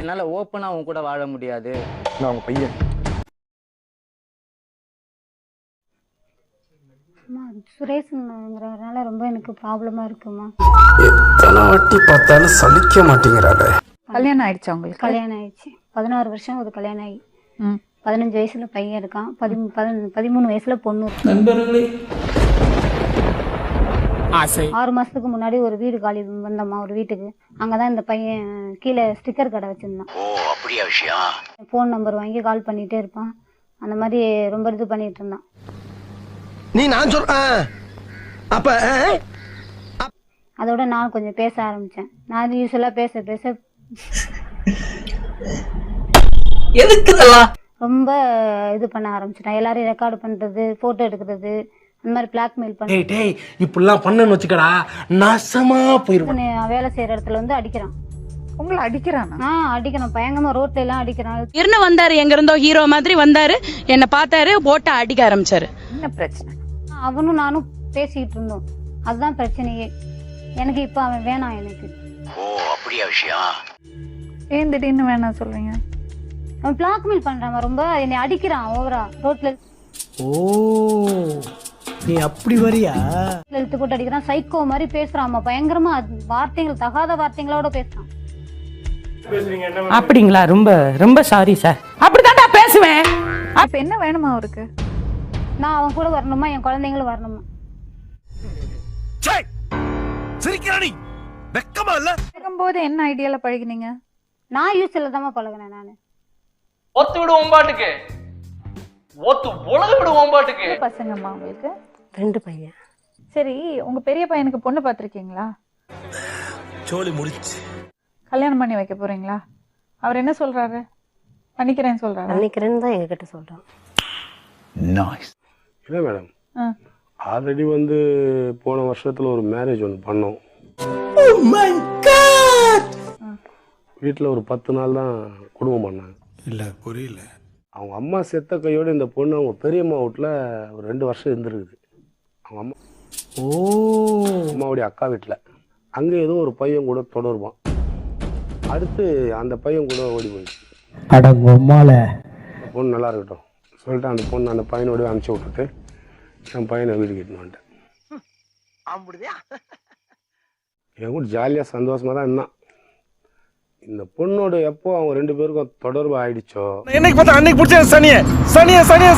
என்னால ஓப்பனா அவங்க கூட வாழ முடியாது. நான் அவங்க பையன். சுரேஷ்ங்கிறதுனால ரொம்ப எனக்கு ப்ராப்ளமா இருக்குமா. எத்தனை வாட்டி பார்த்தாலும் சலிக்க மாட்டேங்கிறாளே. கல்யாணம் ஆயிடுச்சா உங்களுக்கு? கல்யாணம் ஆயிடுச்சு. 16 வருஷம் ஒரு கல்யாணம் ஆகி 15 வயசுல பையன் இருக்கான். 13 வயசுல பொண்ணு இருக்கு. நண்பர்களே 6 மாசத்துக்கு முன்னாடி ஒரு வீடு காலி வந்தம்மா ஒரு வீட்டுக்கு. அங்கதான் இந்த பையன் கீழே ஸ்டிக்கர் கடை வச்சிருந்தான். ஃபோன் நம்பர் வாங்கி கால் பண்ணிட்டே இருப்பான். அந்த மாதிரி ரொம்ப இது பண்ணிட்டு இருந்தான். நீ நான் அப்ப அதோட நான் கொஞ்சம் பேச ஆரம்பிச்சேன். நான் யூஸ்வலா பேச பேச ரொம்ப இது பண்ண ஆரம்பிச்சிட்டேன். எல்லாரையும் ரெக்கார்டு பண்றது, போட்டோ எடுக்கிறது, அந்த மாதிரி பிளாக்மெயில் பண்ணி இப்படிலாம் பண்ணன்னு வச்சுக்கடா நாசமா போயிருவேன். வேலை செய்யற இடத்துல வந்து அடிக்கிறான். உங்களை அடிக்கிறானா? அடிக்கணும் பயங்கரமா, ரோட்ல எல்லாம் அடிக்கிறான். இருந்த வந்தாரு, எங்க இருந்தோ ஹீரோ மாதிரி வந்தாரு, என்ன பார்த்தாரு, போட்ட அடிக்க ஆரம்பிச்சாரு. என்ன பிரச்சனை? அவனும் நானும் பேசிக்கிட்டு இருந்தோம். அதுதான் பிரச்சனையே. எனக்கு இப்ப அவன் வேணாம் எனக்கு. ஏன் திடீர்னு வேணாம் சொல்றீங்க? அவன் பிளாக்மெயில் பண்றான், ரொம்ப என்னை அடிக்கிறான் ஓவரா. ரோட்ல நீ அப்படி வரியா? இழுத்து போட்டு அடிக்கிறான். சைக்கோ மாதிரி பேசுறான். பயங்கரமா வார்த்தைகள், தகாத வார்த்தைகளோட பேசுறான். அப்படிங்களா? ரொம்ப ரொம்ப சாரி சார். அப்படித்தான்டா பேசுவேன். அப்ப என்ன வேணுமா அவருக்கு? நான் அவன் கூட வரணுமா, என் குழந்தைங்களும் வரணுமா. போது என்ன ஐடியால பழகினீங்க? நான் யூஸ்ல தான் பழகினேன். நானு ஒத்து விடுவோம் பாட்டுக்கு, ஒத்து உலக விடுவோம் பாட்டுக்கு. பசங்கம்மா உங்களுக்கு? 2 பையன். சரி, உங்க பெரிய பையனுக்கு பொண்ணு பாத்திருக்கீங்களா? சோலி முடிச்சு கல்யாணம் பண்ணி வைக்க போறீங்களா? அவர் என்ன சொல்றாரு? பண்ணிக்கிறேன்னு சொல்றாரு. பண்ணிக்கிறேன்னு தான் எங்ககிட்ட சொல்றான். இல்லை மேடம், ஆல்ரெடி வந்து போன வருஷத்துல ஒரு மேரேஜ் ஒன்று பண்ணோம். வீட்டில் ஒரு 10 நாள் தான் குடும்பம் பண்ணாங்க. இல்ல புரியல. அவங்க அம்மா செத்த கையோடு இந்த பொண்ணு அவங்க பெரியம்மா வீட்டில் ஒரு 2 வருஷம் இருந்துருக்குது. அவங்க அம்மா அம்மாவுடைய அக்கா வீட்டில். அங்கே ஏதோ ஒரு பையன் கூட தொடருவான். அடுத்து அந்த பையன் கூட ஓடி போயிடுச்சு. பொண்ணு நல்லா இருக்கட்டும் சொல்லிட்டு அந்த பொண்ணு அந்த பையனோட அனுப்பிச்சி விட்டுட்டு என் பையனை வீடு கிட்டுன்னு வந்துட்டேன். என் கூட ஜாலியாக சந்தோஷமாக தான் இருந்தான். இந்த பொண்ணோட எப்போ அவங்க 2 பேருக்கும் தொடர்பு ஆயிடுச்சோ, என்னைக்கு பார்த்தா அன்னைக்கு பிடிச்ச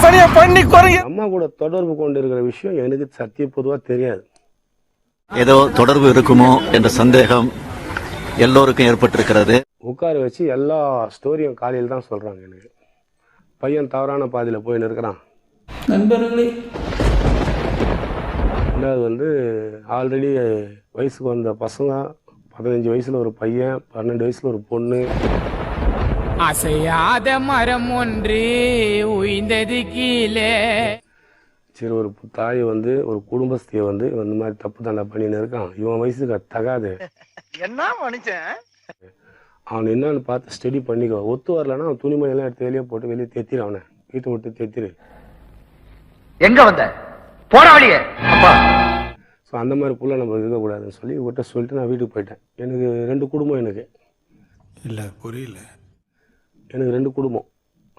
சனிய பண்ணி குறைய அம்மா கூட தொடர்பு கொண்டு இருக்கிற விஷயம் எனக்கு சத்திய பொதுவாக தெரியாது. ஏதோ தொடர்பு இருக்குமோ என்ற சந்தேகம் எல்லோருக்கும் ஏற்பட்டிருக்கிறது. உட்கார வச்சு எல்லா ஸ்டோரியும் காலையில் தான் சொல்கிறாங்க. எனக்கு பையன் தவறான பாதையில் போயின்னு இருக்கிறான். நண்பர்களே ரெண்டாவது வந்து ஆல்ரெடி வயசுக்கு வந்த பசங்க 15 வயசுல ஒரு பையன், 12 வயசுல ஒரு பொண்ணு. அசையாத மரம் ஒன்று உயிர்ந்தது கீழே. சரி, ஒரு தாய் வந்து ஒரு குடும்பஸ்தியை வந்து இந்த மாதிரி தப்பு தண்டை பண்ணின்னு இருக்கான். இவன் வயசுக்கு தகாது. என்ன மனுஷன் அவன் என்னன்னு பார்த்து ஸ்டடி பண்ணிக்கோ. ஒத்து வரலன்னா அவன் துணிமணியெல்லாம் எடுத்து வெளியே போட்டு வெளியே தேத்திரு. அவனை வீட்டை விட்டு தேத்திரு. எங்க வந்த போற வழியே அப்பா. ஸோ அந்த மாதிரி புள்ள நம்ம இருக்கக்கூடாதுன்னு சொல்லி இவர்கிட்ட சொல்லிட்டு நான் வீட்டுக்கு போயிட்டேன். எனக்கு 2 குடும்பம். எனக்கு இல்ல புரியல. எனக்கு 2 குடும்பம்.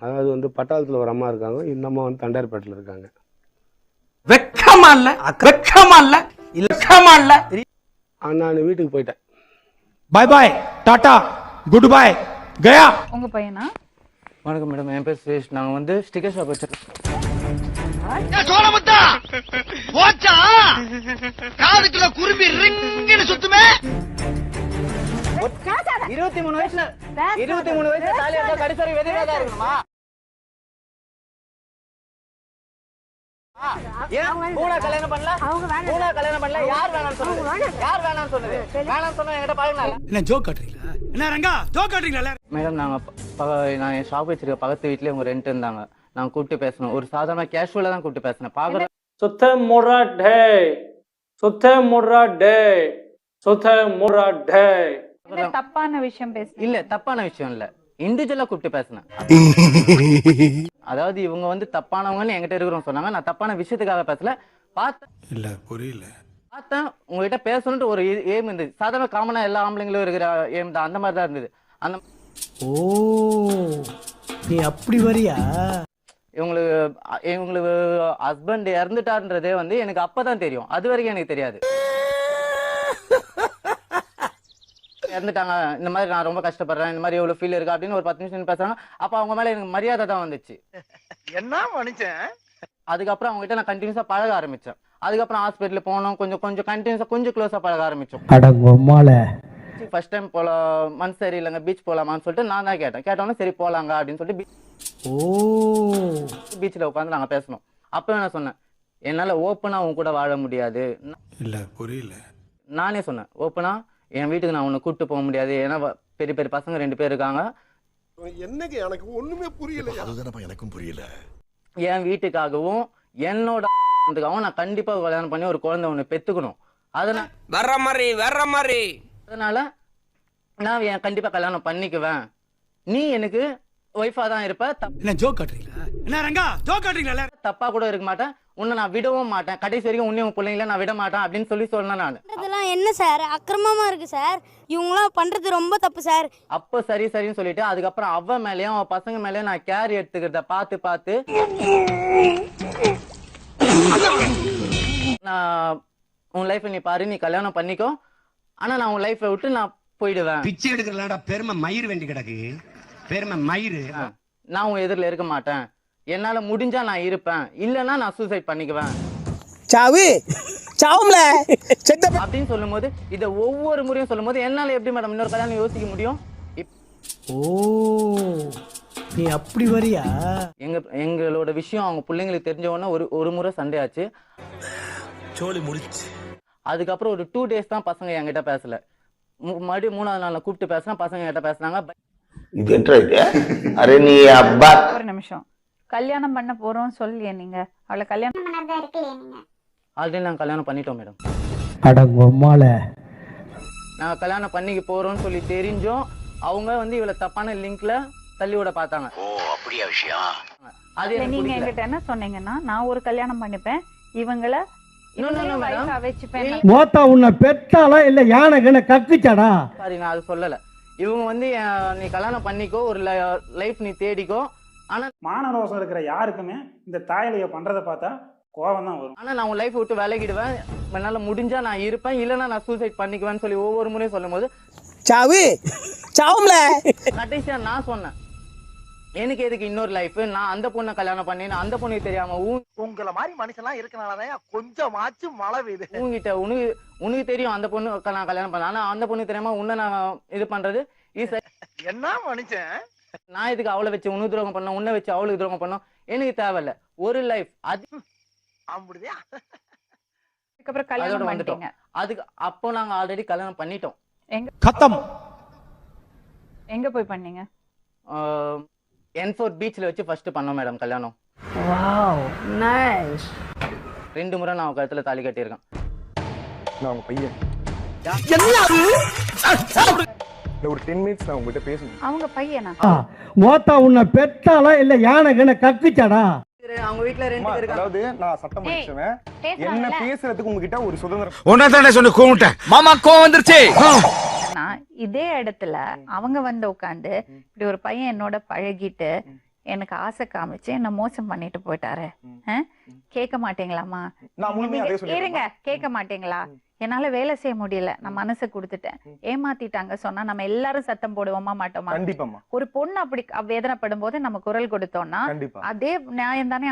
அதாவது வந்து பட்டாளத்தில் ஒரு அம்மா இருக்காங்க, இந்த அம்மா வந்து தண்டார்பேட்டில் இருக்காங்க. வெக்கமா இல்ல, வெக்கமா இல்ல, வெக்கமா இல்ல. நான் வீட்டுக்கு போயிட்டேன். பாய் பாய் டாடா குட் பாய் கயா. உங்க பையனா? வணக்கம் மேடம், என் பேர் சுரேஷ். நாங்கள் வந்து ஸ்டிக்கர் ஷாப் வச்சிருக்கோம். சோழமுத்தா போச்சா காதுக்குள்ள குரும்பி ரிங்குன்னு சுத்துமே. 23 வயசுல தாலி எடுத்தா கடைசி வெதிரா தான் இருக்கணுமா? கல்யாணம் பண்ணல யார் வேணாம்னு சொன்னது? யார் வேணாம்னு சொன்னது? வேணாம்னு சொன்னா என்கிட்ட பாருங்க. என்ன ஜோக் காட்டுறீங்களா? என்ன ரங்கா ஜோக் காட்டுறீங்களா? மேடம், நான் என் ஷாப் வச்சிருக்க பக்கத்து வீட்லயே அவங்க ரெண்ட் இருந்தாங்க. நான் கூப்பிட்டு பேசணும், ஒரு சாதாரண கேஷுவலா தான் கூப்பிட்டு பேசினேன். பாக்குறேன் சுத்த முராட்டே, சுத்த முராட்டே, சுத்த முராட்டே. தப்பான விஷயம் பேசுறீங்க? இல்ல, தப்பான விஷயம் இல்ல, இண்டிவிஜுவலா கூப்பிட்டு பேசினேன். அதாவது இவங்க வந்து தப்பானவங்கன்னு என்கிட்ட இருக்கிறவங்க சொன்னாங்க. நான் தப்பான விஷயத்துக்காக பேசல. இல்ல புரியல. பார்த்தேன் உங்ககிட்ட பேசணுன்ட்டு ஒரு எய்ம் இருந்துச்சு. சாதாரண காமனா எல்லா ஆம்பளைங்களும் இருக்கிற எய்ம் தான், அந்த மாதிரி தான் இருந்தது. அந்த ஓ நீ அப்படி வரியா? இவங்களுக்கு ஹஸ்பண்ட் இறந்துட்டாருன்றதே வந்து எனக்கு அப்பதான் தெரியும். அது வரைக்கும் எனக்கு தெரியாது. இறந்துட்டாங்க, இந்த மாதிரி நான் ரொம்ப கஷ்டப்படுறேன், இந்த மாதிரி எவ்வளவு ஃபீல் இருக்கு அப்படின்னு ஒரு 10 நிமிஷம் பேசுறாங்க. அப்ப அவங்க மேல எனக்கு மரியாதை தான் வந்துச்சு. என்ன மனுஷன்? அதுக்கப்புறம் அவங்க கிட்ட நான் கண்டினியூஸா பழக ஆரம்பிச்சேன். அதுக்கப்புறம் ஹாஸ்பிட்டல் போனோம், கொஞ்சம் கண்டினியூஸா கொஞ்சம் க்ளோஸா பழக ஆரம்பிச்சோம். ஃபர்ஸ்ட் டைம் போலாம், மனசு சரியில்லைங்க, பீச் போலாமான்னு சொல்லிட்டு நான் தான் கேட்டோன்னே சரி போலாங்க அப்படின்னு சொல்லிட்டு பீச்சில் உட்காந்து நாங்கள் பேசணும். அப்போ நான் சொன்னேன், என்னால் ஓப்பனா உன் கூட வாழ முடியாது. இல்ல புரியல. நானே சொன்னேன், ஓப்பனா என் வீட்டுக்கு நான் உன்னை கூப்பிட்டு போக முடியாது. ஏன்னா பெரிய பெரிய பசங்க 2 பேர் இருக்காங்க. என்னங்க எனக்கு ஒண்ணுமே புரியல. அதுதானப்பா எனக்கும் புரியல. என் வீட்டுக்காகவும் என்னோட நான் கண்டிப்பா கல்யாணம் பண்ணி ஒரு குழந்தை ஒன்று பெத்துக்கணும். அதனால நான் கண்டிப்பா கல்யாணம் பண்ணிக்குவேன். நீ எனக்கு ஒய்ஃபா தான் இருப்ப. என்ன ஜோக் காட்டுறீங்களா? என்ன ரங்கா ஜோக் காட்டுறீங்களா? தப்பா கூட இருக்க மாட்டேன், உன்னை நான் விடவும் மாட்டேன், கடைசி வரைக்கும் உன்னையும் உன் பிள்ளைங்கள நான் விட மாட்டேன் அப்படின்னு சொல்லி சொன்னேன் நான். இதெல்லாம் என்ன சார் அக்கிரமமா இருக்கு சார், இவங்களாம் பண்றது ரொம்ப தப்பு சார். அப்போ சரின்னு சொல்லிட்டு அதுக்கப்புறம் அவ மேலயும் அவ பசங்க மேலயும் நான் கேர் எடுத்துக்கிறத பார்த்து நான் உன் லைஃப் நீ பாரு, நீ கல்யாணம் பண்ணிக்கோ, ஆனா நான் உன் லைஃப்பை விட்டு நான் போயிடுவேன். பிச்சை எடுக்கிறலாடா பெருமை மயிர் வேண்டி கிடக்கு, பெருமை மயிர். நான் உன் எதிரில் இருக்க மாட்டேன், என்னால முடிஞ்சா நான் இருப்பேன், இல்லைன்னா நான் சூசைட் பண்ணிக்குவேன் அப்படின்னு சொல்லும் போது, இதை ஒவ்வொரு முறையும் சொல்லும் போது என்னால எப்படி மேடம் இன்னொரு கல்யாணம் யோசிக்க முடியும்? ஓ நீ அப்படி வரியா? எங்களோட விஷயம் அவங்க பிள்ளைங்களுக்கு தெரிஞ்ச உடனே ஒரு முறை சண்டை ஆச்சு. சோலி முடிச்சு. அதுக்கப்புறம் ஒரு 2 days தான் பசங்க என்கிட்ட பேசல. மறுபடியும் 3வது நாள் கூப்பிட்டு பேசினா பசங்க என்கிட்ட பேசினாங்க. ஒரு நிமிஷம், கல்யாணம் பண்ண போறோம் சொல்லியே நீங்க, அவளை கல்யாணம் ஆல்ரெடி நாங்கள் கல்யாணம் பண்ணிட்டோம் மேடம். நாங்கள் கல்யாணம் பண்ணிக்க போறோம்னு சொல்லி தெரிஞ்சோம் அவங்க வந்து இவளை தப்பான லிங்க்ல தள்ளி விட பார்த்தாங்க. ஓ அப்படியா விஷயம்? அது நீங்க எனக்கு என்கிட்ட என்ன சொன்னீங்கன்னா, நான் ஒரு கல்யாணம் பண்ணிப்பேன், இவங்கள மோத்தா உன்னை பெத்தாளா இல்ல யானை கக்குச்சாடா? சாரி, நான் அது சொல்லல. இவங்க வந்து நீ கல்யாணம் பண்ணிக்கோ, ஒரு லைஃப் நீ தேடிக்கோ, ஆனா மானரோசம் இருக்கிற யாருக்குமே இந்த தாயலைய பண்றத பார்த்தா கோவம் தான் வரும். ஆனா நான் உன் லைஃப் விட்டு விலகிடுவேன், என்னால முடிஞ்சா நான் இருப்பேன், இல்லைன்னா நான் சூசைட் பண்ணிக்குவேன்னு சொல்லி ஒவ்வொரு முறையும் சொல்லும் போது கடைசியா நான் சொன்னேன், எனக்கு எதுக்கு இன்னொரு லைஃப், நான் அந்த பொண்ணை கல்யாணம் பண்ணேன், அந்த பொண்ணுக்கு தெரியாம உங்களை மாதிரி மனுஷன்லாம் இருக்கனாலதான் கொஞ்சமாச்சும் மழை பெய்யுது. உங்ககிட்ட உனக்கு தெரியும் அந்த பொண்ணு நான் கல்யாணம் பண்ணேன், ஆனா அந்த பொண்ணு தெரியாம உன்னை நான் இது பண்றது என்ன மனுஷன்? நான் இதுக்கு அவளை வச்சு உனக்கு துரோகம் பண்ணோம், உன்னை வச்சு அவளுக்கு துரோகம் பண்ணோம், எனக்கு தேவையில்ல. ஒரு லைஃப் அது அதுக்கப்புறம் கல்யாணம் பண்ணிட்டீங்க. அதுக்கு அப்போ நாங்க ஆல்ரெடி கல்யாணம் பண்ணிட்டோம். எங்க போய் பண்ணீங்க? N4 பீச்ல வச்சு ஃபர்ஸ்ட் பண்ணோம் மேடம் கல்யாணம். Wow nice. 2 முறை நான் கழுத்துல தாலி கட்டியிருக்கேன். நான் உங்க பையன். ஒரு 10 minutes நான் உங்ககிட்ட பேசணும். அவங்க பையனா? மோத்தா உன்னை பெத்தாளா இல்ல யானை கக்குச்சாடா? அவங்க வீட்ல 2 பேர் இருக்காங்க. அதாவது நான் சட்டம் படிச்சவன், என்ன பேசுறதுக்கு உங்ககிட்ட ஒரு சுதந்திரம். ஒன்னதானே சொன்ன கூமுட்டேன் மாமா கோவம் வந்துருச்சு. இதே இடத்துல அவங்க வந்து உட்காந்து இப்படி ஒரு பையன் என்னோட பழகிட்டு எனக்கு ஆசை காமிச்சு என்ன மோசம் பண்ணிட்டு போயிட்டாரு, கேட்க மாட்டீங்களாமா? இருங்க, கேட்க மாட்டீங்களா? என்னால வேலை செய்ய முடியல, நான் மனசை கொடுத்துட்டேன், ஏமாத்திட்டாங்க சொன்னா நம்ம எல்லாரும் சத்தம் போடுவோமா மாட்டோமா? கண்டிப்பாமா. ஒரு பொண்ணு அப்படி வேதனைப்படும் போது நம்ம குரல் கொடுத்தோம்னா அதே நியாயம் தானே